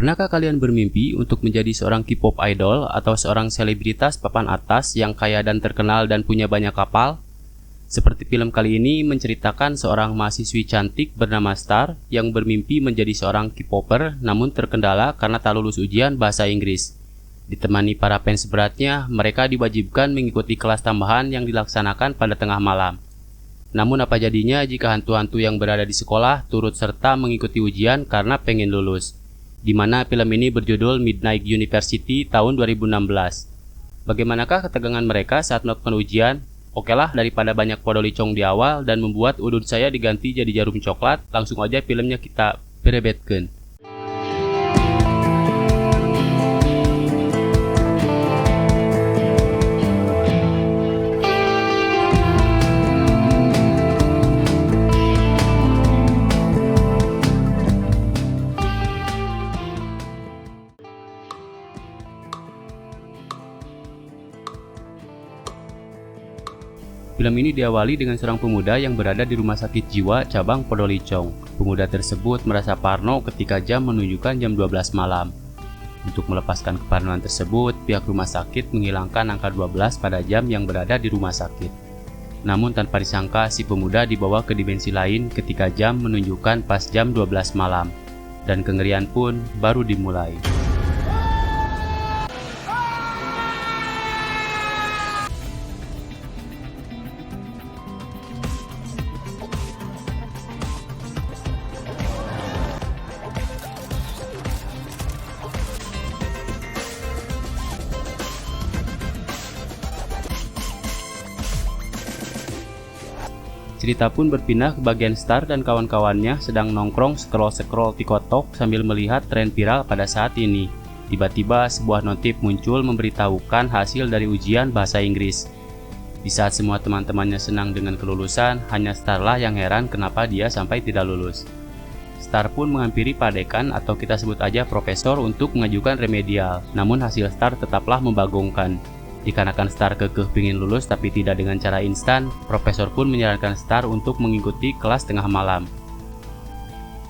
Pernahkah kalian bermimpi untuk menjadi seorang K-pop idol atau seorang selebritas papan atas yang kaya dan terkenal dan punya banyak kapal? Seperti film kali ini menceritakan seorang mahasiswi cantik bernama Star yang bermimpi menjadi seorang K-popper namun terkendala karena tak lulus ujian bahasa Inggris. Ditemani para fans beratnya, mereka diwajibkan mengikuti kelas tambahan yang dilaksanakan pada tengah malam. Namun apa jadinya jika hantu-hantu yang berada di sekolah turut serta mengikuti ujian karena pengen lulus? Di mana film ini berjudul Midnight University tahun 2016. Bagaimanakah ketegangan mereka saat melakukan ujian? Okelah, daripada banyak podolicong di awal dan membuat udun saya diganti jadi jarum coklat, langsung aja filmnya kita berebetkeun. Film ini diawali dengan seorang pemuda yang berada di rumah sakit jiwa cabang Podolicong. Pemuda tersebut merasa parno ketika jam menunjukkan jam 12 malam. Untuk melepaskan keparnoan tersebut, pihak rumah sakit menghilangkan angka 12 pada jam yang berada di rumah sakit. Namun tanpa disangka, si pemuda dibawa ke dimensi lain ketika jam menunjukkan pas jam 12 malam. Dan kengerian pun baru dimulai. Cerita pun berpindah ke bagian Star dan kawan-kawannya sedang nongkrong scroll-scroll TikTok sambil melihat tren viral pada saat ini. Tiba-tiba sebuah notif muncul memberitahukan hasil dari ujian bahasa Inggris. Di saat semua teman-temannya senang dengan kelulusan, hanya Starlah yang heran kenapa dia sampai tidak lulus. Star pun menghampiri Pak Dekan atau kita sebut aja Profesor untuk mengajukan remedial, namun hasil Star tetaplah membagongkan. Dikarenakan Star kekeh ingin lulus tapi tidak dengan cara instan, Profesor pun menyarankan Star untuk mengikuti kelas tengah malam.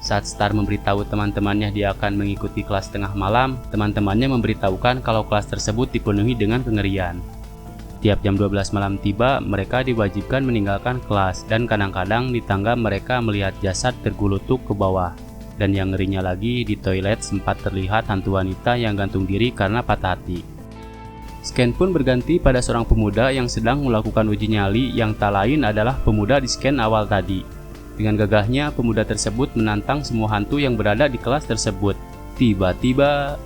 Saat Star memberitahu teman-temannya dia akan mengikuti kelas tengah malam, teman-temannya memberitahukan kalau kelas tersebut dipenuhi dengan kengerian. Tiap jam 12 malam tiba, mereka diwajibkan meninggalkan kelas dan kadang-kadang di tangga mereka melihat jasad tergulutuk ke bawah. Dan yang ngerinya lagi, di toilet sempat terlihat hantu wanita yang gantung diri karena patah hati. Scan pun berganti pada seorang pemuda yang sedang melakukan uji nyali yang tak lain adalah pemuda di scan awal tadi. Dengan gagahnya, pemuda tersebut menantang semua hantu yang berada di kelas tersebut. Tiba-tiba...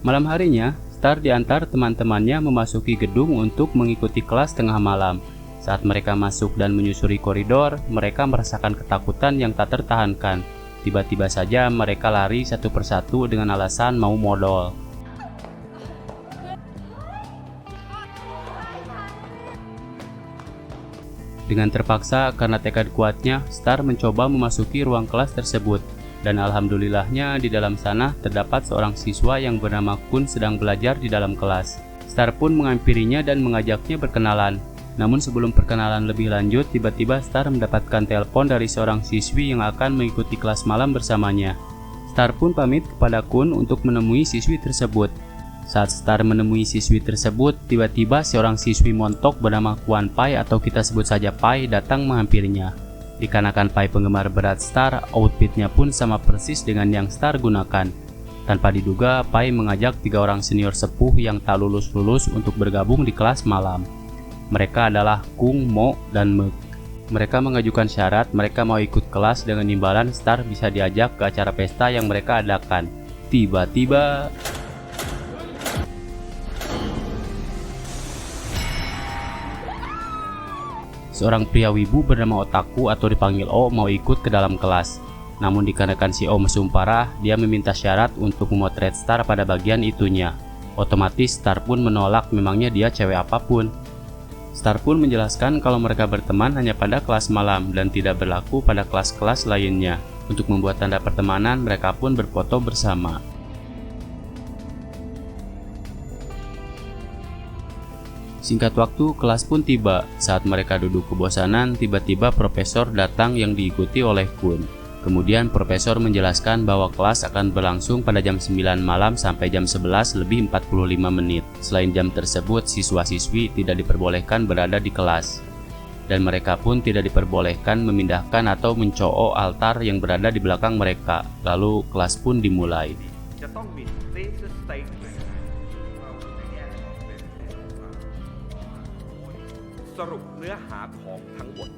Malam harinya, Star diantar teman-temannya memasuki gedung untuk mengikuti kelas tengah malam. Saat mereka masuk dan menyusuri koridor, mereka merasakan ketakutan yang tak tertahankan. Tiba-tiba saja mereka lari satu persatu dengan alasan mau modal. Dengan terpaksa karena tekad kuatnya, Star mencoba memasuki ruang kelas tersebut. Dan alhamdulillahnya di dalam sana terdapat seorang siswa yang bernama Kun sedang belajar di dalam kelas. Star pun menghampirinya dan mengajaknya berkenalan. Namun sebelum perkenalan lebih lanjut, tiba-tiba Star mendapatkan telepon dari seorang siswi yang akan mengikuti kelas malam bersamanya. Star pun pamit kepada Kun untuk menemui siswi tersebut. Saat Star menemui siswi tersebut, tiba-tiba seorang siswi montok bernama Kwan Pai atau kita sebut saja Pai datang menghampirinya. Dikarenakan Pai penggemar berat Star, outfitnya pun sama persis dengan yang Star gunakan. Tanpa diduga, Pai mengajak 3 orang senior sepuh yang tak lulus-lulus untuk bergabung di kelas malam. Mereka adalah Kung, Mo, dan Mek. Mereka mengajukan syarat mereka mau ikut kelas dengan imbalan Star bisa diajak ke acara pesta yang mereka adakan. Tiba-tiba... seorang pria wibu bernama Otaku atau dipanggil O mau ikut ke dalam kelas. Namun dikarenakan si O mesum parah, dia meminta syarat untuk memotret Star pada bagian itunya. Otomatis Star pun menolak, memangnya dia cewek apapun. Star pun menjelaskan kalau mereka berteman hanya pada kelas malam dan tidak berlaku pada kelas-kelas lainnya. Untuk membuat tanda pertemanan, mereka pun berfoto bersama. Singkat waktu, kelas pun tiba. Saat mereka duduk kebosanan, tiba-tiba profesor datang yang diikuti oleh Kun. Kemudian profesor menjelaskan bahwa kelas akan berlangsung pada jam 9 malam sampai jam 11 lebih 45 menit. Selain jam tersebut, siswa-siswi tidak diperbolehkan berada di kelas. Dan mereka pun tidak diperbolehkan memindahkan atau mencoo altar yang berada di belakang mereka. Lalu kelas pun dimulai. จะต้องมี thesis statement สรุปเนื้อหาของทั้งหมด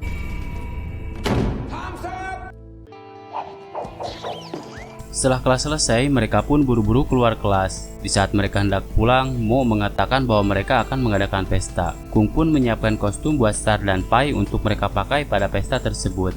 Setelah kelas selesai, mereka pun buru-buru keluar kelas. Di saat mereka hendak pulang, Mo mengatakan bahwa mereka akan mengadakan pesta. Kung pun menyiapkan kostum buat Star dan Pai untuk mereka pakai pada pesta tersebut.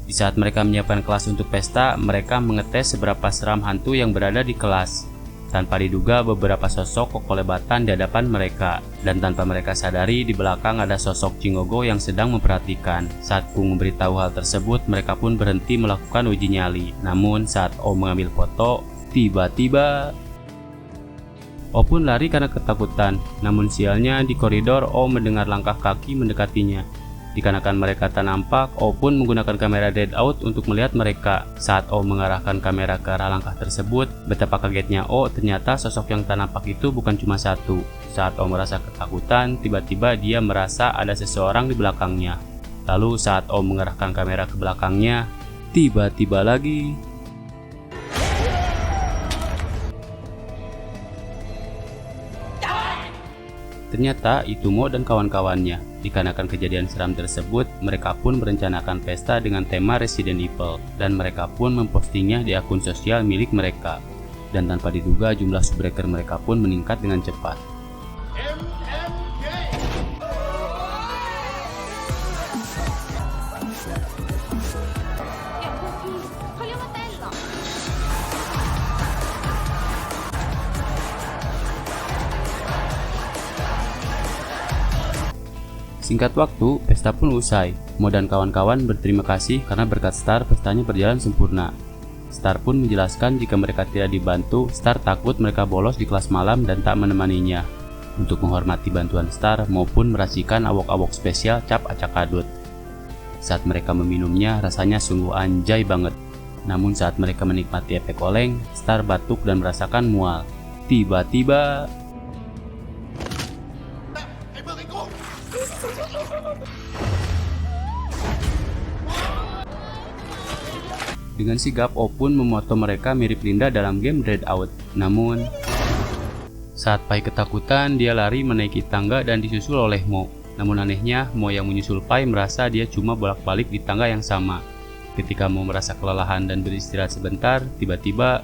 Di saat mereka menyiapkan kelas untuk pesta, mereka mengetes seberapa seram hantu yang berada di kelas. Tanpa diduga, beberapa sosok kokolebatan di hadapan mereka, dan tanpa mereka sadari di belakang ada sosok Cingogo yang sedang memperhatikan. Saat Kung memberitahu hal tersebut, mereka pun berhenti melakukan uji nyali. Namun saat O mengambil foto, tiba-tiba O pun lari karena ketakutan. Namun sialnya di koridor O mendengar langkah kaki mendekatinya. Dikarenakan mereka tak nampak, O pun menggunakan kamera dead out untuk melihat mereka. Saat O mengarahkan kamera ke arah langkah tersebut, betapa kagetnya O, ternyata sosok yang tak nampak itu bukan cuma satu. Saat O merasa ketakutan, tiba-tiba dia merasa ada seseorang di belakangnya. Lalu saat O mengarahkan kamera ke belakangnya, tiba-tiba lagi ternyata itu Mo dan kawan-kawannya. Dikarenakan kejadian seram tersebut, mereka pun merencanakan pesta dengan tema Resident Evil, dan mereka pun mempostingnya di akun sosial milik mereka. Dan tanpa diduga, jumlah subbreaker mereka pun meningkat dengan cepat. Singkat waktu, pesta pun usai. Mo dan kawan-kawan berterima kasih karena berkat Star pestanya berjalan sempurna. Star pun menjelaskan jika mereka tidak dibantu, Star takut mereka bolos di kelas malam dan tak menemaninya. Untuk menghormati bantuan Star, Mo pun meracikan awok-awok spesial cap acak-adut. Saat mereka meminumnya, rasanya sungguh anjay banget. Namun saat mereka menikmati efek oleng, Star batuk dan merasakan mual. Tiba-tiba dengan sigap, O pun memoto mereka mirip Linda dalam game Dread Out. Namun, saat Pai ketakutan, dia lari menaiki tangga dan disusul oleh Mo. Namun anehnya, Mo yang menyusul Pai merasa dia cuma bolak-balik di tangga yang sama. Ketika Mo merasa kelelahan dan beristirahat sebentar, tiba-tiba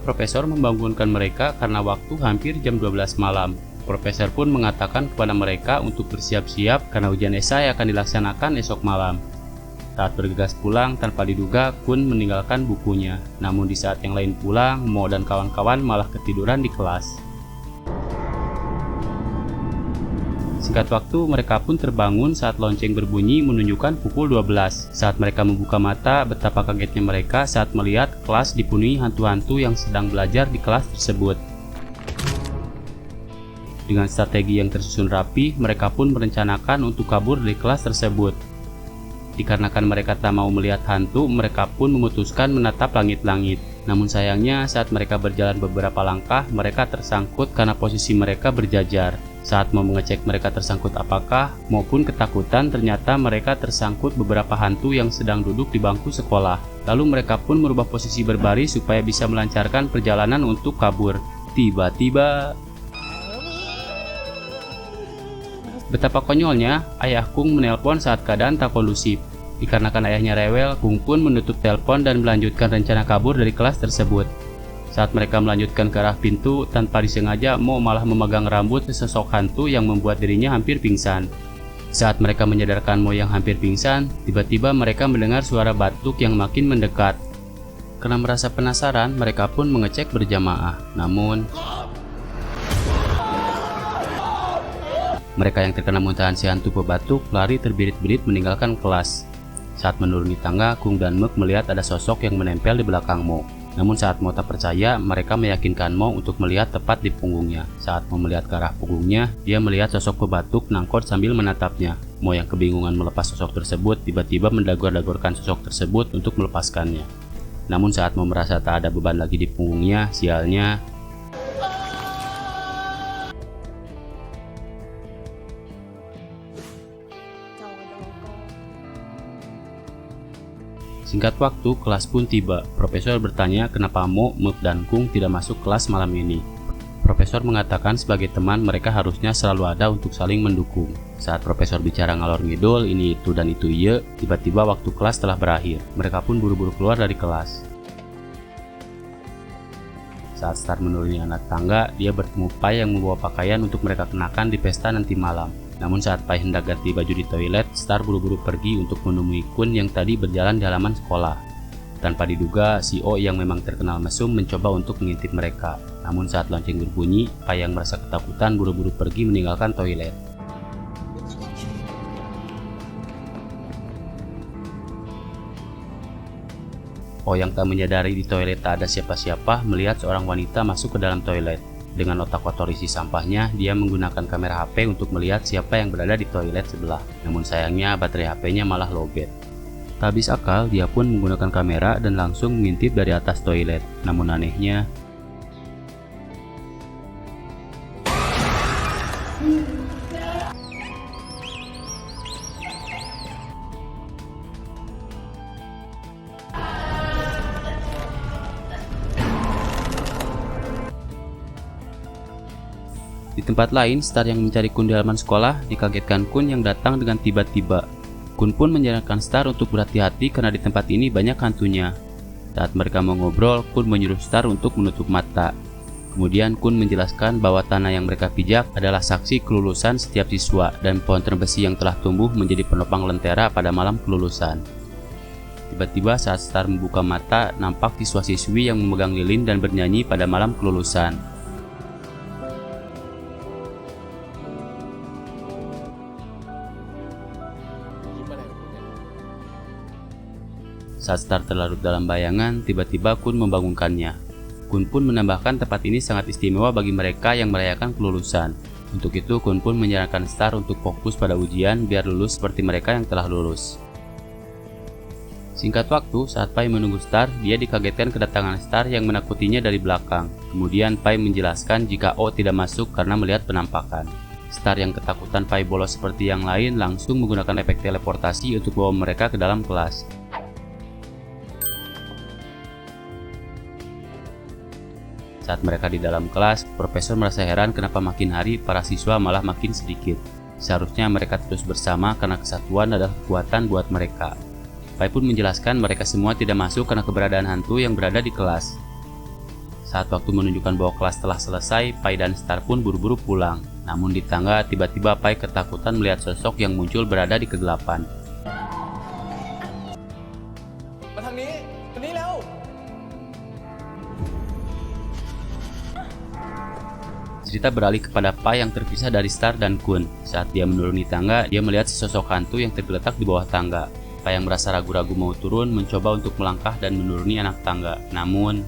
Profesor membangunkan mereka karena waktu hampir jam 12 malam. Profesor pun mengatakan kepada mereka untuk bersiap-siap karena ujian esai akan dilaksanakan esok malam. Saat bergegas pulang, tanpa diduga Kun meninggalkan bukunya. Namun di saat yang lain pulang, Mo dan kawan-kawan malah ketiduran di kelas. Singkat waktu, mereka pun terbangun saat lonceng berbunyi menunjukkan pukul 12. Saat mereka membuka mata, betapa kagetnya mereka saat melihat kelas dipenuhi hantu-hantu yang sedang belajar di kelas tersebut. Dengan strategi yang tersusun rapi, mereka pun merencanakan untuk kabur dari kelas tersebut. Dikarenakan mereka tak mau melihat hantu, mereka pun memutuskan menatap langit-langit. Namun sayangnya, saat mereka berjalan beberapa langkah, mereka tersangkut karena posisi mereka berjajar. Saat mau mengecek mereka tersangkut apakah, maupun ketakutan, ternyata mereka tersangkut beberapa hantu yang sedang duduk di bangku sekolah. Lalu mereka pun merubah posisi berbaris supaya bisa melancarkan perjalanan untuk kabur. Tiba-tiba, betapa konyolnya, ayah Kung menelpon saat keadaan tak kondusif. Dikarenakan ayahnya rewel, Kung pun menutup telepon dan melanjutkan rencana kabur dari kelas tersebut. Saat mereka melanjutkan ke arah pintu, tanpa disengaja Mo malah memegang rambut sesosok hantu yang membuat dirinya hampir pingsan. Saat mereka menyadarkan Mo yang hampir pingsan, tiba-tiba mereka mendengar suara batuk yang makin mendekat. Karena merasa penasaran, mereka pun mengecek berjamaah. Namun, Mereka yang terkena muntahan si hantu pebatuk lari terbirit-birit meninggalkan kelas. Saat menuruni tangga, Kung dan Mek melihat ada sosok yang menempel di belakang Mo. Namun saat Mo tak percaya, mereka meyakinkan Mo untuk melihat tepat di punggungnya. Saat Mo melihat ke arah punggungnya, dia melihat sosok pebatuk nangkot sambil menatapnya. Mo yang kebingungan melepas sosok tersebut, tiba-tiba mendagor-dagorkan sosok tersebut untuk melepaskannya. Namun saat Mo merasa tak ada beban lagi di punggungnya, sialnya, singkat waktu, kelas pun tiba. Profesor bertanya kenapa Mo, Mek, dan Kung tidak masuk kelas malam ini. Profesor mengatakan sebagai teman mereka harusnya selalu ada untuk saling mendukung. Saat profesor bicara ngalor ngidul, ini itu dan itu iya, tiba-tiba waktu kelas telah berakhir. Mereka pun buru-buru keluar dari kelas. Saat Star menuruni anak tangga, dia bertemu Pai yang membawa pakaian untuk mereka kenakan di pesta nanti malam. Namun saat Pai hendak ganti baju di toilet, Star buru-buru pergi untuk menemui Kun yang tadi berjalan di halaman sekolah. Tanpa diduga, si O yang memang terkenal mesum mencoba untuk mengintip mereka. Namun saat lonceng berbunyi, Pai yang merasa ketakutan buru-buru pergi meninggalkan toilet. O yang tak menyadari di toilet tak ada siapa-siapa melihat seorang wanita masuk ke dalam toilet. Dengan otak kotor isi sampahnya, dia menggunakan kamera HP untuk melihat siapa yang berada di toilet sebelah. Namun sayangnya baterai HP-nya malah lowbat. Tak habis akal, dia pun menggunakan kamera dan langsung mengintip dari atas toilet. Namun anehnya, di tempat lain, Star yang mencari Kun di halaman sekolah dikagetkan Kun yang datang dengan tiba-tiba. Kun pun menyarankan Star untuk berhati-hati karena di tempat ini banyak hantunya. Saat mereka mau ngobrol, Kun menyuruh Star untuk menutup mata. Kemudian Kun menjelaskan bahwa tanah yang mereka pijak adalah saksi kelulusan setiap siswa dan pohon terbesi yang telah tumbuh menjadi penopang lentera pada malam kelulusan. Tiba-tiba saat Star membuka mata, nampak siswa-siswi yang memegang lilin dan bernyanyi pada malam kelulusan. Saat Star terlarut dalam bayangan, tiba-tiba Kun membangunkannya. Kun pun menambahkan tempat ini sangat istimewa bagi mereka yang merayakan kelulusan. Untuk itu, Kun pun menyarankan Star untuk fokus pada ujian biar lulus seperti mereka yang telah lulus. Singkat waktu, saat Pai menunggu Star, dia dikagetkan kedatangan Star yang menakutinya dari belakang. Kemudian Pai menjelaskan jika O tidak masuk karena melihat penampakan. Star yang ketakutan Pai bolos seperti yang lain langsung menggunakan efek teleportasi untuk bawa mereka ke dalam kelas. Saat mereka di dalam kelas, profesor merasa heran kenapa makin hari para siswa malah makin sedikit. Seharusnya mereka terus bersama karena kesatuan adalah kekuatan buat mereka. Pai pun menjelaskan mereka semua tidak masuk karena keberadaan hantu yang berada di kelas. Saat waktu menunjukkan bahwa kelas telah selesai, Pai dan Star pun buru-buru pulang. Namun di tangga, tiba-tiba Pai ketakutan melihat sosok yang muncul berada di kegelapan. Cerita beralih kepada Pai yang terpisah dari Star dan Kun. Saat dia menuruni tangga, dia melihat sesosok hantu yang tergeletak di bawah tangga. Pai yang merasa ragu-ragu mau turun, mencoba untuk melangkah dan menuruni anak tangga. Namun,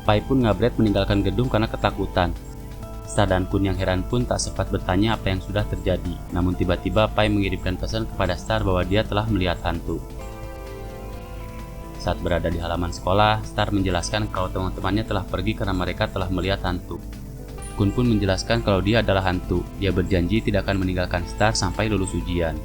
Pai pun ngabret meninggalkan gedung karena ketakutan. Star dan Kun yang heran pun tak sempat bertanya apa yang sudah terjadi. Namun tiba-tiba Pai mengirimkan pesan kepada Star bahwa dia telah melihat hantu. Saat berada di halaman sekolah, Star menjelaskan kalau teman-temannya telah pergi karena mereka telah melihat hantu. Kun pun menjelaskan kalau dia adalah hantu. Dia berjanji tidak akan meninggalkan Star sampai lulus ujian.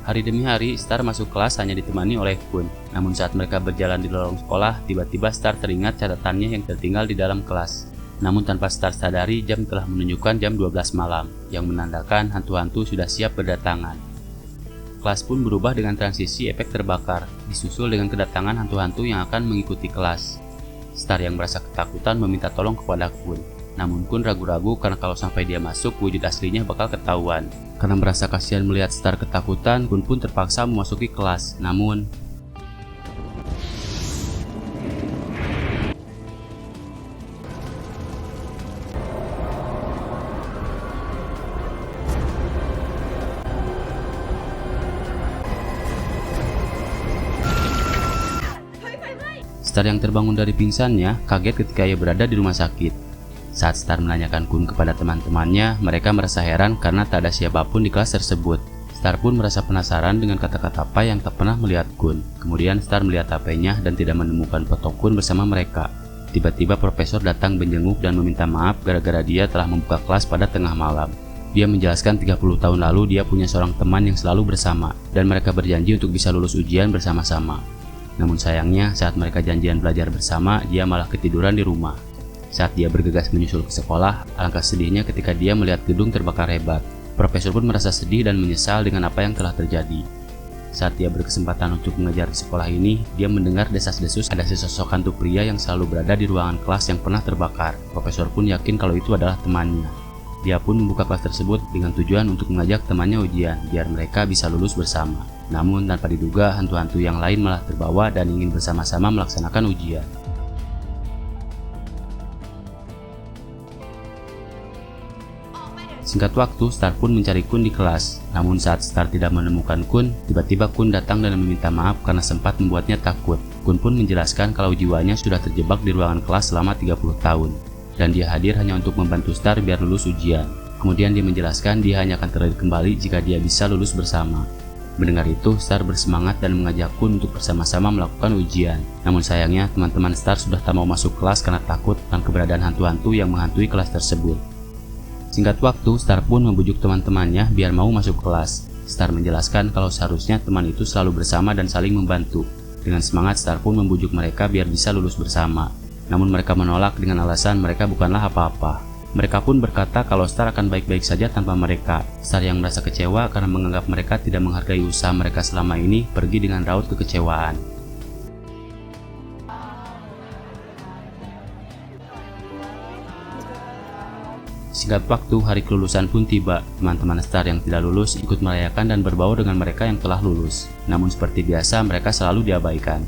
Hari demi hari, Star masuk kelas hanya ditemani oleh Kun. Namun saat mereka berjalan di lorong sekolah, tiba-tiba Star teringat catatannya yang tertinggal di dalam kelas. Namun tanpa Star sadari, jam telah menunjukkan jam 12 malam, yang menandakan hantu-hantu sudah siap berdatangan. kelas pun berubah dengan transisi efek terbakar, disusul dengan kedatangan hantu-hantu yang akan mengikuti kelas. Star yang merasa ketakutan meminta tolong kepada Kun. Namun Kun ragu-ragu karena kalau sampai dia masuk, wujud aslinya bakal ketahuan. Karena merasa kasihan melihat Star ketakutan, Kun pun terpaksa memasuki kelas. Namun Star yang terbangun dari pingsannya kaget ketika ia berada di rumah sakit. Saat Star menanyakan Kun kepada teman-temannya, mereka merasa heran karena tak ada siapapun di kelas tersebut. Star pun merasa penasaran dengan kata-kata Pai yang tak pernah melihat Kun. Kemudian Star melihat HP-nya dan tidak menemukan foto Kun bersama mereka. Tiba-tiba profesor datang menjenguk dan meminta maaf gara-gara dia telah membuka kelas pada tengah malam. Dia menjelaskan 30 tahun lalu dia punya seorang teman yang selalu bersama, dan mereka berjanji untuk bisa lulus ujian bersama-sama. Namun sayangnya, saat mereka janjian belajar bersama, dia malah ketiduran di rumah. Saat dia bergegas menyusul ke sekolah, alangkah sedihnya ketika dia melihat gedung terbakar hebat. Profesor pun merasa sedih dan menyesal dengan apa yang telah terjadi. Saat dia berkesempatan untuk mengajar di sekolah ini, dia mendengar desas-desus ada sesosok hantu pria yang selalu berada di ruangan kelas yang pernah terbakar. Profesor pun yakin kalau itu adalah temannya. Dia pun membuka kelas tersebut dengan tujuan untuk mengajak temannya ujian, biar mereka bisa lulus bersama. Namun tanpa diduga, hantu-hantu yang lain malah terbawa dan ingin bersama-sama melaksanakan ujian. Singkat waktu, Star pun mencari Kun di kelas. Namun saat Star tidak menemukan Kun, tiba-tiba Kun datang dan meminta maaf karena sempat membuatnya takut. Kun pun menjelaskan kalau jiwanya sudah terjebak di ruangan kelas selama 30 tahun. Dan dia hadir hanya untuk membantu Star biar lulus ujian. Kemudian dia menjelaskan dia hanya akan terlahir kembali jika dia bisa lulus bersama. Mendengar itu, Star bersemangat dan mengajak Kun untuk bersama-sama melakukan ujian. Namun sayangnya, teman-teman Star sudah tak mau masuk kelas karena takut tentang keberadaan hantu-hantu yang menghantui kelas tersebut. Singkat waktu, Star pun membujuk teman-temannya biar mau masuk kelas. Star menjelaskan kalau seharusnya teman itu selalu bersama dan saling membantu. Dengan semangat, Star pun membujuk mereka biar bisa lulus bersama. Namun mereka menolak dengan alasan mereka bukanlah apa-apa. Mereka pun berkata kalau Star akan baik-baik saja tanpa mereka. Star yang merasa kecewa karena menganggap mereka tidak menghargai usaha mereka selama ini pergi dengan raut kekecewaan. Singkat waktu, hari kelulusan pun tiba. Teman-teman Star yang tidak lulus ikut merayakan dan berbaur dengan mereka yang telah lulus. Namun seperti biasa, mereka selalu diabaikan.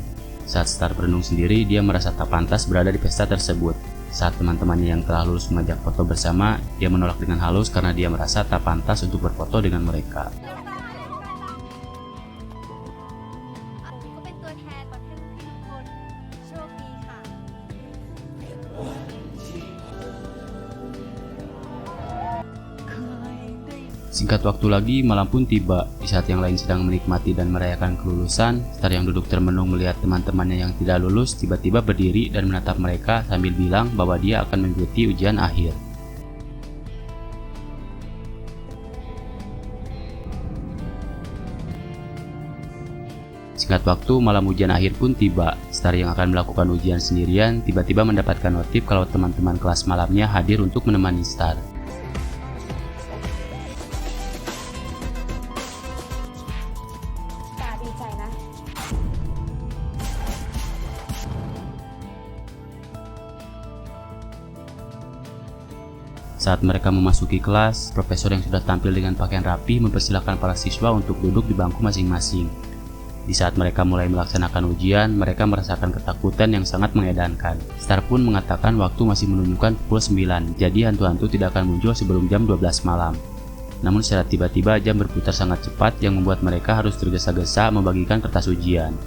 Saat Star berenung sendiri, dia merasa tak pantas berada di pesta tersebut. Saat teman-temannya yang telah lulus mengajak foto bersama, dia menolak dengan halus karena dia merasa tak pantas untuk berfoto dengan mereka. Singkat waktu lagi, malam pun tiba. Di saat yang lain sedang menikmati dan merayakan kelulusan, Star yang duduk termenung melihat teman-temannya yang tidak lulus tiba-tiba berdiri dan menatap mereka sambil bilang bahwa dia akan mengikuti ujian akhir. Singkat waktu, malam ujian akhir pun tiba. Star yang akan melakukan ujian sendirian tiba-tiba mendapatkan notif kalau teman-teman kelas malamnya hadir untuk menemani Star. Saat mereka memasuki kelas, profesor yang sudah tampil dengan pakaian rapi mempersilahkan para siswa untuk duduk di bangku masing-masing. Di saat mereka mulai melaksanakan ujian, mereka merasakan ketakutan yang sangat mengedankan. Star pun mengatakan waktu masih menunjukkan pukul 9, jadi hantu-hantu tidak akan muncul sebelum jam 12 malam. Namun secara tiba-tiba jam berputar sangat cepat yang membuat mereka harus tergesa-gesa membagikan kertas ujian.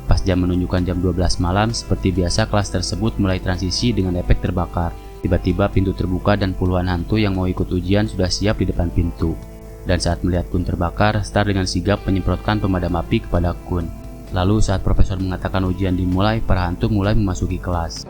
Pas jam menunjukkan jam 12 malam, seperti biasa kelas tersebut mulai transisi dengan efek terbakar. Tiba-tiba pintu terbuka dan puluhan hantu yang mau ikut ujian sudah siap di depan pintu. Dan saat melihat Kun terbakar, Star dengan sigap menyemprotkan pemadam api kepada Kun. Lalu saat profesor mengatakan ujian dimulai, para hantu mulai memasuki kelas.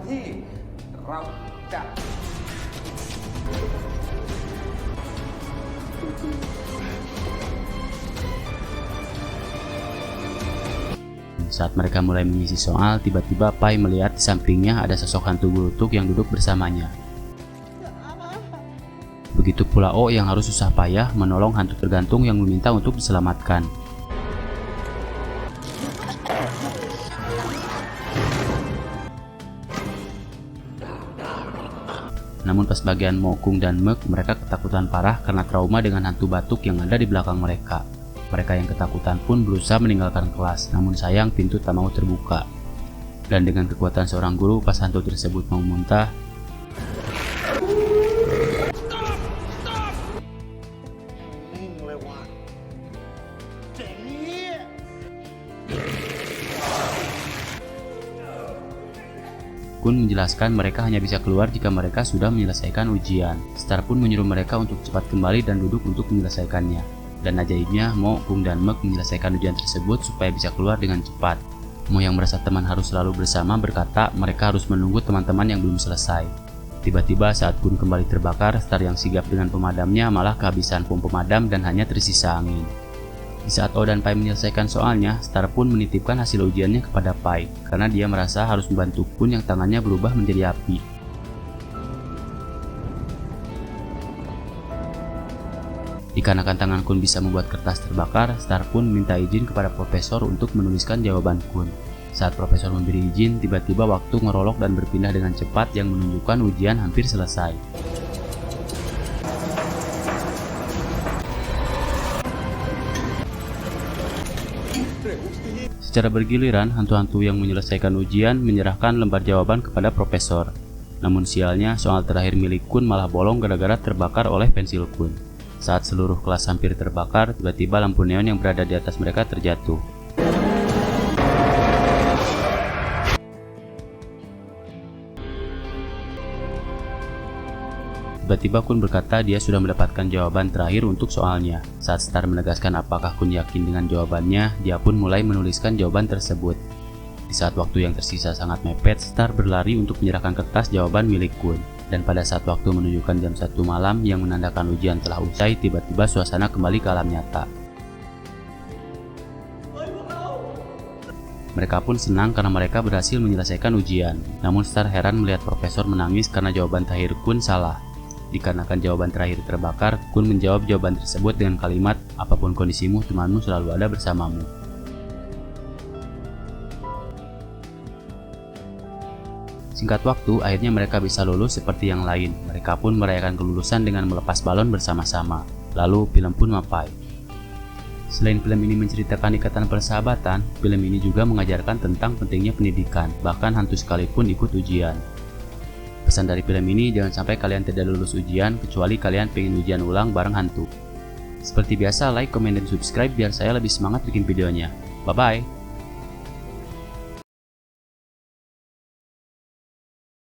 Saat mereka mulai mengisi soal, tiba-tiba Pai melihat di sampingnya ada sosok hantu gulutuk yang duduk bersamanya. Begitu pula O yang harus susah payah menolong hantu tergantung yang meminta untuk diselamatkan. Namun pas bagian Mo, Kung, dan Mek, mereka ketakutan parah karena trauma dengan hantu batuk yang ada di belakang mereka. Mereka yang ketakutan pun berusaha meninggalkan kelas, namun sayang pintu tak mau terbuka. Dan dengan kekuatan seorang guru, pas hantu tersebut mau muntah, Kun menjelaskan mereka hanya bisa keluar jika mereka sudah menyelesaikan ujian. Star pun menyuruh mereka untuk cepat kembali dan duduk untuk menyelesaikannya. Dan ajaibnya, Mo, Kung, dan Mek menyelesaikan ujian tersebut supaya bisa keluar dengan cepat. Mo yang merasa teman harus selalu bersama berkata mereka harus menunggu teman-teman yang belum selesai. Tiba-tiba saat Kun kembali terbakar, Star yang sigap dengan pemadamnya malah kehabisan pom pemadam dan hanya tersisa angin. Di saat O dan Pai menyelesaikan soalnya, Star pun menitipkan hasil ujiannya kepada Pai karena dia merasa harus membantu Kun yang tangannya berubah menjadi api. Dikarenakan tangan Kun bisa membuat kertas terbakar, Star pun minta izin kepada profesor untuk menuliskan jawaban Kun. Saat profesor memberi izin, tiba-tiba waktu ngerolok dan berpindah dengan cepat yang menunjukkan ujian hampir selesai. Secara bergiliran, hantu-hantu yang menyelesaikan ujian menyerahkan lembar jawaban kepada profesor. Namun sialnya, soal terakhir milik Kun malah bolong gara-gara terbakar oleh pensil Kun. Saat seluruh kelas hampir terbakar, tiba-tiba lampu neon yang berada di atas mereka terjatuh. Tiba-tiba Kun berkata dia sudah mendapatkan jawaban terakhir untuk soalnya. Saat Star menegaskan apakah Kun yakin dengan jawabannya, dia pun mulai menuliskan jawaban tersebut. Di saat waktu yang tersisa sangat mepet, Star berlari untuk menyerahkan kertas jawaban milik Kun. Dan pada saat waktu menunjukkan jam 1 malam yang menandakan ujian telah usai, tiba-tiba suasana kembali ke alam nyata. Mereka pun senang karena mereka berhasil menyelesaikan ujian. Namun Star heran melihat profesor menangis karena jawaban terakhir Kun salah. Dikarenakan jawaban terakhir terbakar, Kun menjawab jawaban tersebut dengan kalimat, apapun kondisimu, temanmu selalu ada bersamamu. Singkat waktu, akhirnya mereka bisa lulus seperti yang lain. Mereka pun merayakan kelulusan dengan melepas balon bersama-sama. Lalu film pun mapai. Selain film ini menceritakan ikatan persahabatan, film ini juga mengajarkan tentang pentingnya pendidikan. Bahkan hantu sekalipun ikut ujian. Pesan dari film ini, jangan sampai kalian tidak lulus ujian kecuali kalian pengen ujian ulang bareng hantu. Seperti biasa, like, komen, dan subscribe biar saya lebih semangat bikin videonya. Bye-bye!